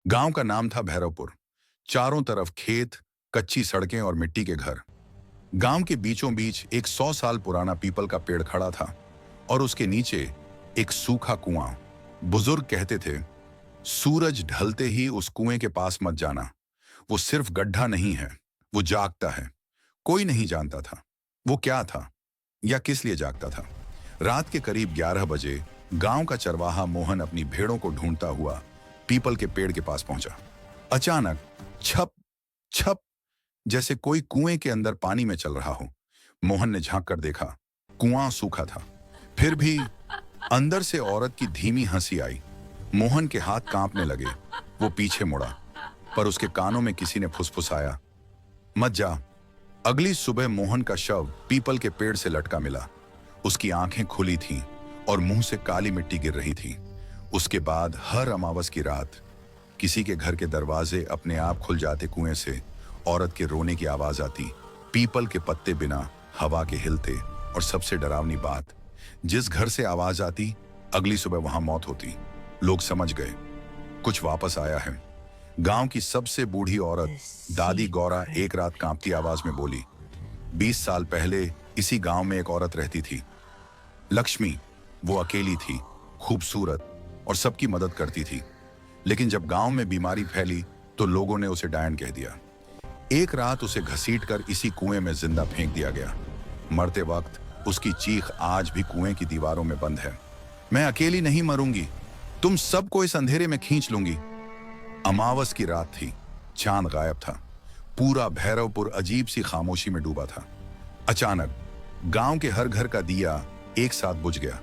गांव का नाम था भैरवपुर। चारों तरफ खेत, कच्ची सड़कें और मिट्टी के घर। गांव के बीचों बीच एक 100 साल पुराना पीपल का पेड़ खड़ा था और उसके नीचे एक सूखा कुआं। बुजुर्ग कहते थे, सूरज ढलते ही उस कुएं के पास मत जाना। वो सिर्फ गड्ढा नहीं है, वो जागता है। कोई नहीं जानता था वो क्या था या किस लिए जागता था। रात के करीब 11 बजे गांव का चरवाहा मोहन अपनी भेड़ों को ढूंढता हुआ पीपल के पेड़ के पास पहुंचा। अचानक छप छप, जैसे कोई कुएं के अंदर पानी में चल रहा हो। मोहन ने झांक कर देखा, कुआं सूखा था। फिर भी अंदर से औरत की धीमी हंसी आई। मोहन के हाथ कांपने लगे। वो पीछे मुड़ा, पर उसके कानों में किसी ने फुसफुसाया, मत जा। अगली सुबह मोहन का शव पीपल के पेड़ से लटका मिला। उसकी आंखें खुली थीं और मुंह से काली मिट्टी गिर रही थी। उसके बाद हर अमावस की रात किसी के घर के दरवाजे अपने आप खुल जाते। कुएं से औरत के रोने की आवाज आती, पीपल के पत्ते बिना हवा के हिलते, और सबसे डरावनी बात, जिस घर से आवाज आती अगली सुबह वहां मौत होती। लोग समझ गए कुछ वापस आया है। गांव की सबसे बूढ़ी औरत दादी गौरा एक रात कांपती आवाज में बोली, 20 साल पहले इसी गांव में एक औरत रहती थी, लक्ष्मी। वो अकेली थी, खूबसूरत और सबकी मदद करती थी। लेकिन जब गांव में बीमारी फैली तो लोगों ने उसे डायन कह दिया। एक रात उसे घसीटकर इसी कुएं में जिंदा फेंक दिया गया। मरते वक्त उसकी चीख आज भी कुएं की दीवारों में बंद है, मैं अकेली नहीं मरूंगी, तुम सबको इस अंधेरे में खींच लूंगी। अमावस की रात थी, चांद गायब था। पूरा भैरवपुर अजीब सी खामोशी में डूबा था। अचानक गांव के हर घर का दिया एक साथ बुझ गया।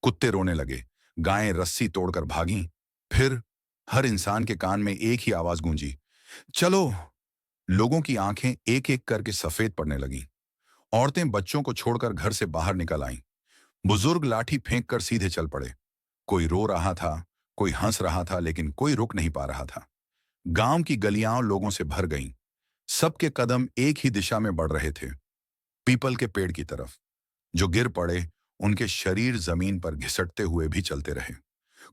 कुत्ते रोने लगे, गायें रस्सी तोड़कर भागीं। फिर हर इंसान के कान में एक ही आवाज गूंजी, चलो। लोगों की आंखें एक एक करके सफेद पड़ने लगीं। औरतें बच्चों को छोड़कर घर से बाहर निकल आईं। बुजुर्ग लाठी फेंक कर सीधे चल पड़े। कोई रो रहा था, कोई हंस रहा था, लेकिन कोई रुक नहीं पा रहा था। गांव की गलियां लोगों से भर गईं। सबके कदम एक ही दिशा में बढ़ रहे थे, पीपल के पेड़ की तरफ। जो गिर पड़े उनके शरीर जमीन पर घिसटते हुए भी चलते रहे।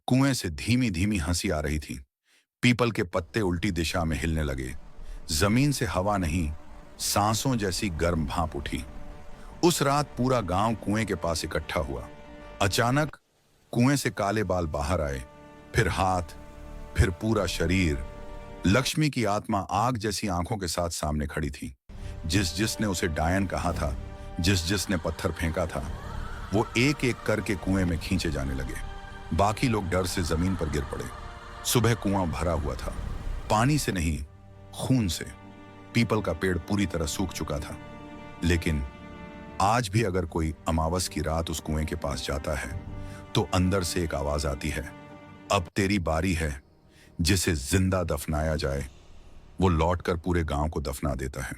कुएं से धीमी धीमी हंसी आ रही थी। पीपल के पत्ते उल्टी दिशा में हिलने लगे। जमीन से हवा नहीं, सांसों जैसी गर्म भाप उठी। उस रात पूरा गांव कुएं के पास इकट्ठा हुआ। अचानक कुएं से काले बाल बाहर आए, फिर हाथ, फिर पूरा शरीर। लक्ष्मी की आत्मा आग जैसी आंखों के साथ सामने खड़ी थी। जिस जिसने उसे डायन कहा था, जिस जिसने पत्थर फेंका था, वो एक एक करके कुएं में खींचे जाने लगे। बाकी लोग डर से जमीन पर गिर पड़े। सुबह कुआं भरा हुआ था, पानी से नहीं, खून से। पीपल का पेड़ पूरी तरह सूख चुका था, लेकिन आज भी अगर कोई अमावस की रात उस कुएं के पास जाता है तो अंदर से एक आवाज आती है, अब तेरी बारी है। जिसे जिंदा दफनाया जाए वो लौटकर पूरे गांव को दफना देता है।